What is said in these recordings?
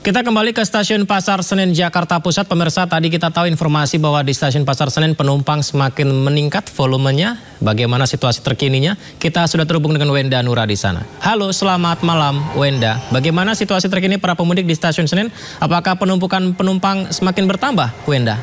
Kita kembali ke Stasiun Pasar Senen Jakarta Pusat. Pemirsa, tadi kita tahu informasi bahwa di Stasiun Pasar Senen penumpang semakin meningkat volumenya. Bagaimana situasi terkininya? Kita sudah terhubung dengan Wenda Nura di sana. Halo, selamat malam Wenda. Bagaimana situasi terkini para pemudik di Stasiun Senen? Apakah penumpukan penumpang semakin bertambah, Wenda?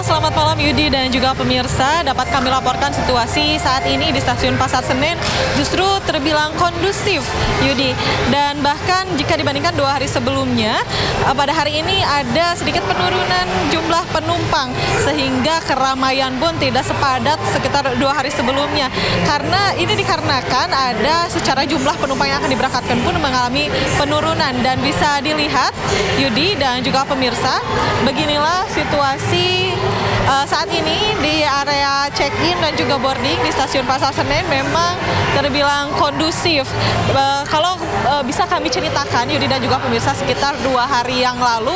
Selamat malam Yudi dan juga pemirsa. Dapat kami laporkan situasi saat ini di Stasiun Pasar Senen justru terbilang kondusif Yudi. Dan bahkan jika dibandingkan 2 hari sebelumnya, pada hari ini ada sedikit penurunan jumlah penumpang. Sehingga keramaian pun tidak sepadat sekitar 2 hari sebelumnya. Karena ini dikarenakan ada secara jumlah penumpang yang akan diberangkatkan pun mengalami penurunan. Dan bisa dilihat Yudi dan juga pemirsa, beginilah situasi saat ini di area check-in dan juga boarding di Stasiun Pasar Senen memang terbilang kondusif. Kalau bisa kami ceritakan Yudi dan juga pemirsa, sekitar 2 hari yang lalu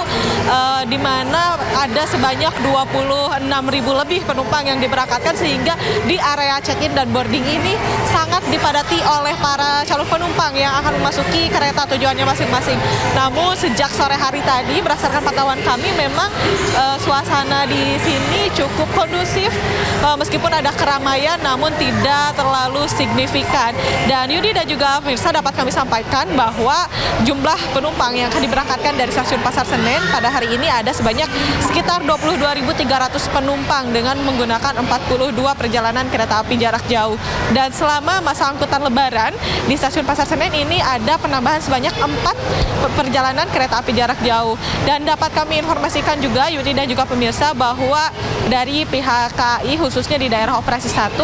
di mana ada sebanyak 26.000 lebih penumpang yang diberangkatkan, sehingga di area check-in dan boarding ini sangat dipadati oleh para calon penumpang yang akan memasuki kereta tujuannya masing-masing. Namun sejak sore hari tadi berdasarkan pantauan kami memang suasana di sini cukup kondusif, meskipun ada keramaian namun tidak terlalu signifikan. Dan Yudi dan juga pemirsa, dapat kami sampaikan bahwa jumlah penumpang yang akan diberangkatkan dari Stasiun Pasar Senen pada hari ini ada sebanyak sekitar 22.300 penumpang dengan menggunakan 42 perjalanan kereta api jarak jauh. Dan selama masa angkutan Lebaran di Stasiun Pasar Senen ini ada penambahan sebanyak 4 perjalanan kereta api jarak jauh. Dan dapat kami informasikan juga Yudi dan juga pemirsa bahwa dari pihak KAI khususnya di daerah operasi 1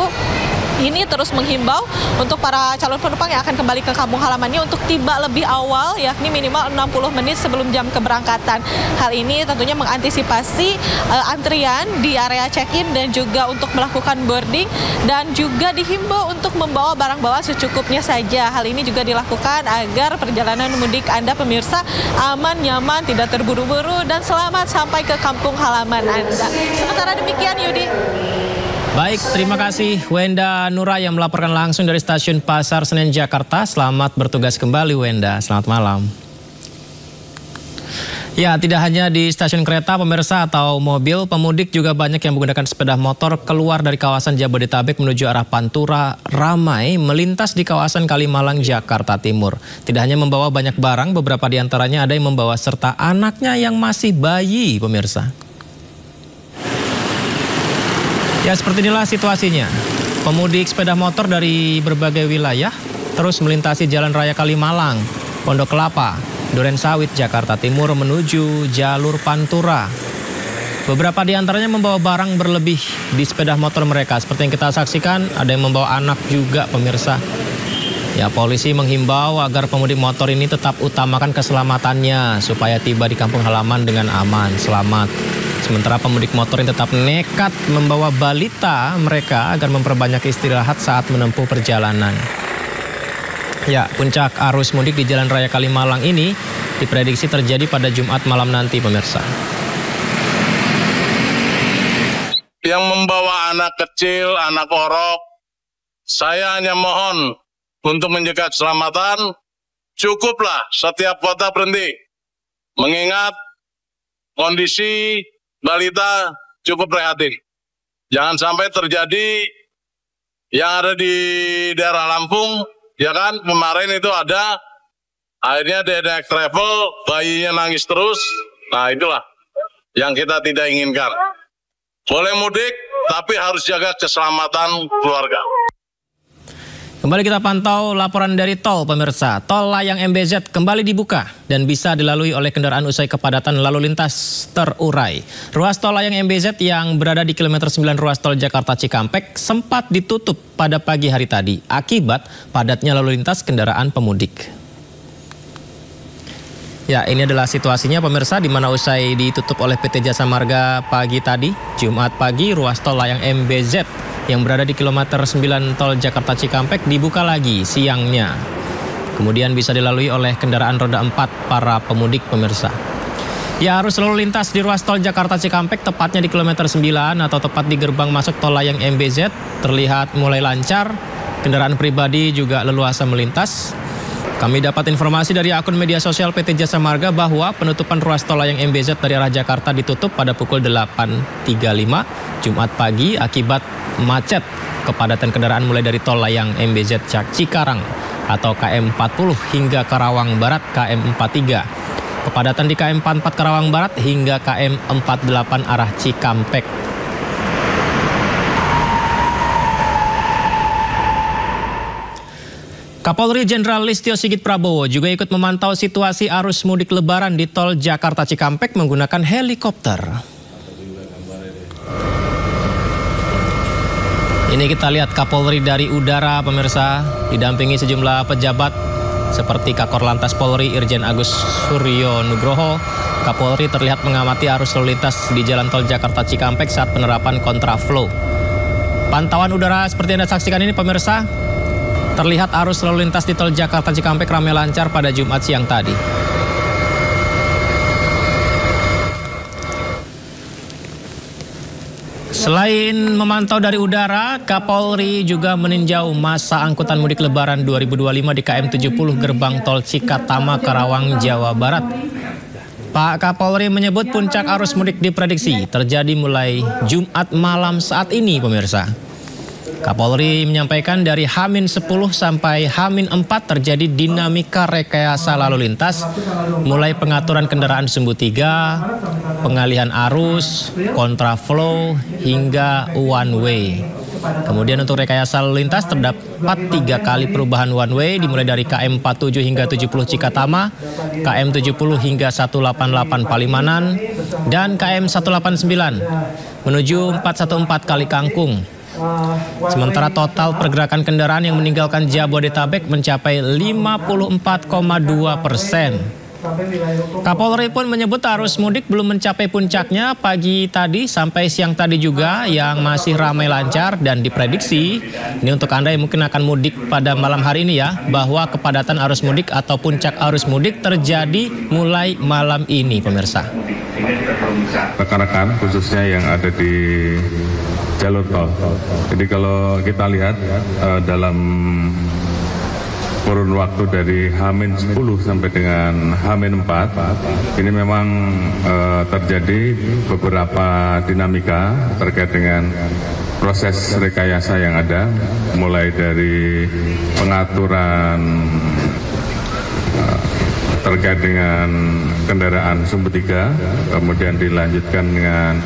ini terus menghimbau untuk para calon penumpang yang akan kembali ke kampung halamannya untuk tiba lebih awal, yakni minimal 60 menit sebelum jam keberangkatan. Hal ini tentunya mengantisipasi antrian di area check-in dan juga untuk melakukan boarding, dan juga dihimbau untuk membawa barang bawaan secukupnya saja. Hal ini juga dilakukan agar perjalanan mudik Anda pemirsa aman, nyaman, tidak terburu-buru, dan selamat sampai ke kampung halaman Anda. Sementara demikian Yudi. Baik, terima kasih Wenda Nura yang melaporkan langsung dari Stasiun Pasar Senen Jakarta. Selamat bertugas kembali Wenda, selamat malam. Ya, tidak hanya di stasiun kereta pemirsa atau mobil, pemudik juga banyak yang menggunakan sepeda motor keluar dari kawasan Jabodetabek menuju arah Pantura ramai melintas di kawasan Kalimalang, Jakarta Timur. Tidak hanya membawa banyak barang, beberapa di antaranya ada yang membawa serta anaknya yang masih bayi pemirsa. Ya, seperti inilah situasinya. Pemudik sepeda motor dari berbagai wilayah terus melintasi Jalan Raya Kalimalang, Pondok Kelapa, Durensawit, Jakarta Timur menuju jalur Pantura. Beberapa di antaranya membawa barang berlebih di sepeda motor mereka. Seperti yang kita saksikan, ada yang membawa anak juga pemirsa. Ya, polisi menghimbau agar pemudik motor ini tetap utamakan keselamatannya supaya tiba di kampung halaman dengan aman, selamat. Sementara pemudik motor ini tetap nekat membawa balita mereka agar memperbanyak istirahat saat menempuh perjalanan. Ya, puncak arus mudik di Jalan Raya Kalimalang ini diprediksi terjadi pada Jumat malam nanti, pemirsa. Yang membawa anak kecil, anak orok, saya hanya mohon untuk menjaga keselamatan, cukuplah setiap kota berhenti. Mengingat kondisi balita cukup prihatin. Jangan sampai terjadi yang ada di daerah Lampung, ya kan, kemarin itu ada, akhirnya dia naik travel, bayinya nangis terus. Nah, itulah yang kita tidak inginkan. Boleh mudik, tapi harus jaga keselamatan keluarga. Kembali kita pantau laporan dari tol pemirsa. Tol layang MBZ kembali dibuka dan bisa dilalui oleh kendaraan usai kepadatan lalu lintas terurai. Ruas tol layang MBZ yang berada di kilometer 9 ruas tol Jakarta Cikampek sempat ditutup pada pagi hari tadi akibat padatnya lalu lintas kendaraan pemudik. Ya, ini adalah situasinya pemirsa, di mana usai ditutup oleh PT Jasa Marga pagi tadi, Jumat pagi, ruas tol layang MBZ yang berada di kilometer 9 tol Jakarta Cikampek dibuka lagi siangnya. Kemudian bisa dilalui oleh kendaraan roda 4 para pemudik pemirsa. Ya, arus lalu lintas di ruas tol Jakarta Cikampek tepatnya di kilometer 9 atau tepat di gerbang masuk tol layang MBZ terlihat mulai lancar. Kendaraan pribadi juga leluasa melintas. Kami dapat informasi dari akun media sosial PT Jasa Marga bahwa penutupan ruas tol layang MBZ dari arah Jakarta ditutup pada pukul 8.35 Jumat pagi akibat macet. Kepadatan kendaraan mulai dari tol layang MBZ Cikarang atau KM 40 hingga Karawang Barat KM 43. Kepadatan di KM 44 Karawang Barat hingga KM 48 arah Cikampek. Kapolri Jenderal Listio Sigit Prabowo juga ikut memantau situasi arus mudik lebaran di tol Jakarta Cikampek menggunakan helikopter. Ini kita lihat Kapolri dari udara, pemirsa, didampingi sejumlah pejabat seperti Kakor Lantas Polri Irjen Agus Suryo Nugroho. Kapolri terlihat mengamati arus lalu lintas di jalan tol Jakarta Cikampek saat penerapan kontraflow. Pantauan udara seperti Anda saksikan ini, pemirsa. Terlihat arus lalu lintas di tol Jakarta Cikampek ramai lancar pada Jumat siang tadi. Selain memantau dari udara, Kapolri juga meninjau masa angkutan mudik lebaran 2025 di KM 70 gerbang tol Cikatama, Karawang, Jawa Barat. Pak Kapolri menyebut puncak arus mudik diprediksi terjadi mulai Jumat malam saat ini, pemirsa. Kapolri menyampaikan dari H-10 sampai H-4 terjadi dinamika rekayasa lalu lintas, mulai pengaturan kendaraan sumbu 3, pengalihan arus, kontraflow, hingga one way. Kemudian untuk rekayasa lalu lintas terdapat 3 kali perubahan one way dimulai dari KM 47 hingga 70 Cikatama, KM 70 hingga 188 Palimanan, dan KM 189 menuju 414 Kali Kangkung. Sementara total pergerakan kendaraan yang meninggalkan Jabodetabek mencapai 54,2%. Kapolri pun menyebut arus mudik belum mencapai puncaknya pagi tadi sampai siang tadi juga yang masih ramai lancar, dan diprediksi ini untuk Anda yang mungkin akan mudik pada malam hari ini ya, bahwa kepadatan arus mudik atau puncak arus mudik terjadi mulai malam ini, pemirsa. Rekan-rekan khususnya yang ada di jalur tol. Jadi kalau kita lihat dalam kurun waktu dari H-10 sampai dengan H-4 ini memang terjadi beberapa dinamika terkait dengan proses rekayasa yang ada, mulai dari pengaturan terkait dengan kendaraan sumbu 3, kemudian dilanjutkan dengan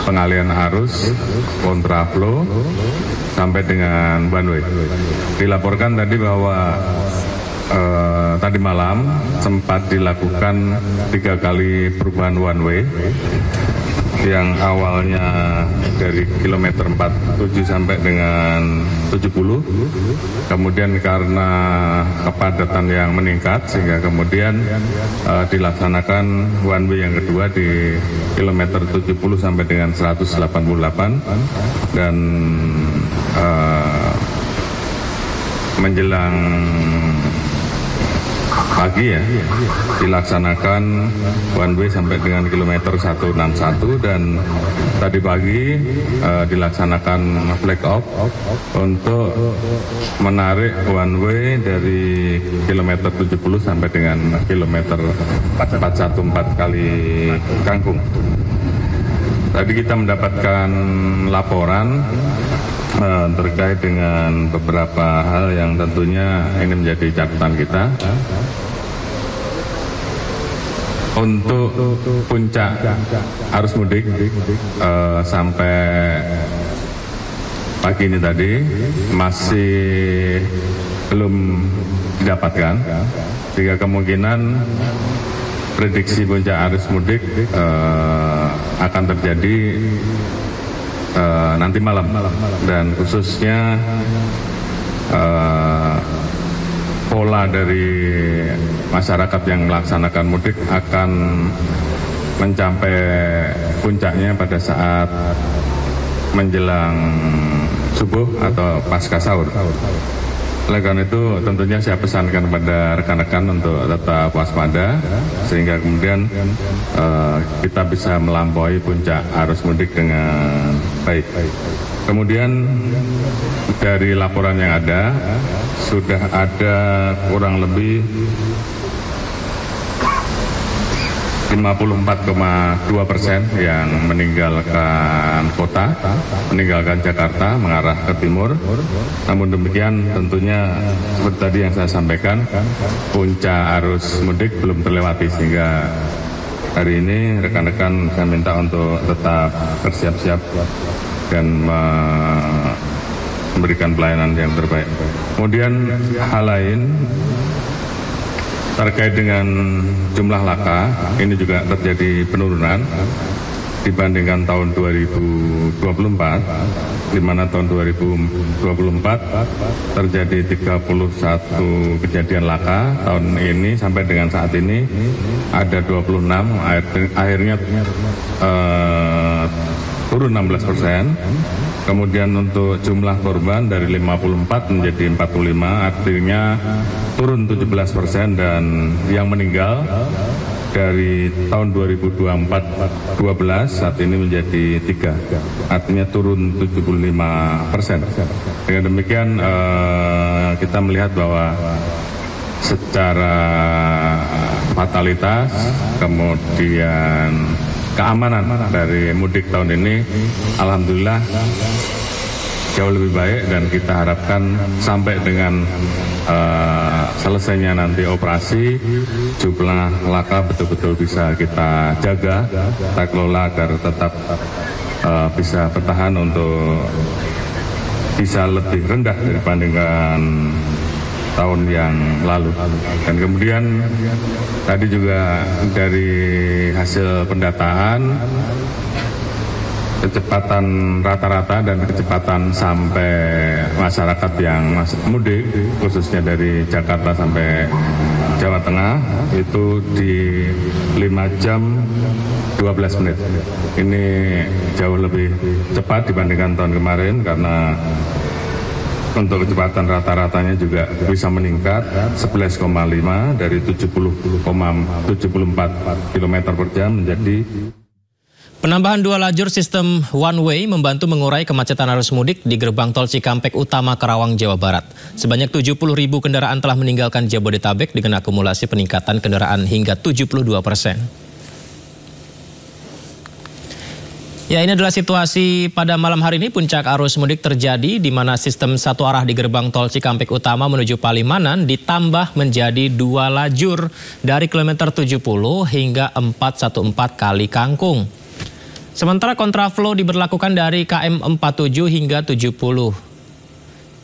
pengalihan arus, kontraflow, sampai dengan one way. Dilaporkan tadi bahwa tadi malam sempat dilakukan 3 kali perubahan one way, yang awalnya dari kilometer 47 sampai dengan 70, kemudian karena kepadatan yang meningkat sehingga kemudian dilaksanakan one way yang kedua di kilometer 70 sampai dengan 188, dan menjelang pagi ya dilaksanakan one way sampai dengan kilometer 161, dan tadi pagi dilaksanakan flag off untuk menarik one way dari kilometer 70 sampai dengan kilometer 414 Kali Kangkung. Tadi kita mendapatkan laporan terkait dengan beberapa hal yang tentunya ini menjadi catatan kita. Untuk puncak arus mudik sampai pagi ini tadi masih belum didapatkan, sehingga kemungkinan prediksi puncak arus mudik akan terjadi nanti malam, dan khususnya pola dari masyarakat yang melaksanakan mudik akan mencapai puncaknya pada saat menjelang subuh atau pasca sahur. Oleh karena itu tentunya saya pesankan kepada rekan-rekan untuk tetap waspada, sehingga kemudian kita bisa melampaui puncak arus mudik dengan baik. Kemudian dari laporan yang ada, sudah ada kurang lebih 54,2% yang meninggalkan kota, meninggalkan Jakarta, mengarah ke timur. Namun demikian tentunya seperti tadi yang saya sampaikan, puncak arus mudik belum terlewati, sehingga hari ini rekan-rekan saya minta untuk tetap bersiap-siap dan memberikan pelayanan yang terbaik. Kemudian hal lain terkait dengan jumlah laka, ini juga terjadi penurunan dibandingkan tahun 2024, di mana tahun 2024 terjadi 31 kejadian laka. Tahun ini sampai dengan saat ini ada 26, akhirnya turun 16%. Kemudian untuk jumlah korban dari 54 menjadi 45, artinya turun 17%, dan yang meninggal dari tahun 2024-12 saat ini menjadi 3, artinya turun 75%. Dengan demikian kita melihat bahwa secara fatalitas kemudian keamanan dari mudik tahun ini alhamdulillah jauh lebih baik, dan kita harapkan sampai dengan selesainya nanti operasi, jumlah laka betul-betul bisa kita jaga, kita kelola agar tetap bisa bertahan untuk bisa lebih rendah dibandingkan tahun yang lalu. Dan kemudian tadi juga dari hasil pendataan, kecepatan rata-rata dan kecepatan sampai masyarakat yang mudik, khususnya dari Jakarta sampai Jawa Tengah, itu di 5 jam 12 menit. Ini jauh lebih cepat dibandingkan tahun kemarin, karena untuk kecepatan rata-ratanya juga bisa meningkat 11,5 dari 70,74 km per jam menjadi. Penambahan 2 lajur sistem one way membantu mengurai kemacetan arus mudik di gerbang tol Cikampek Utama Karawang, Jawa Barat. Sebanyak 70.000 kendaraan telah meninggalkan Jabodetabek dengan akumulasi peningkatan kendaraan hingga 72%. Ya, ini adalah situasi pada malam hari ini. Puncak arus mudik terjadi di mana sistem satu arah di gerbang tol Cikampek Utama menuju Palimanan ditambah menjadi 2 lajur dari kilometer 70 hingga 414 Kali Kangkung. Sementara kontraflow diberlakukan dari KM 47 hingga 70.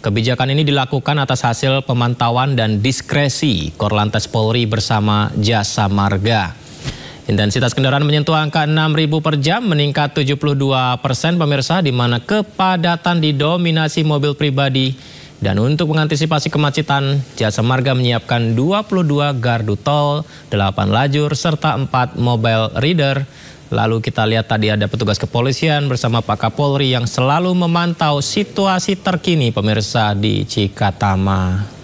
Kebijakan ini dilakukan atas hasil pemantauan dan diskresi Korlantas Polri bersama Jasa Marga. Intensitas kendaraan menyentuh angka 6.000 per jam, meningkat 72% pemirsa, di mana kepadatan didominasi mobil pribadi. Dan untuk mengantisipasi kemacetan, Jasa Marga menyiapkan 22 gardu tol, 8 lajur, serta 4 mobile reader. Lalu kita lihat tadi ada petugas kepolisian bersama Pak Kapolri yang selalu memantau situasi terkini pemirsa di Cikatama.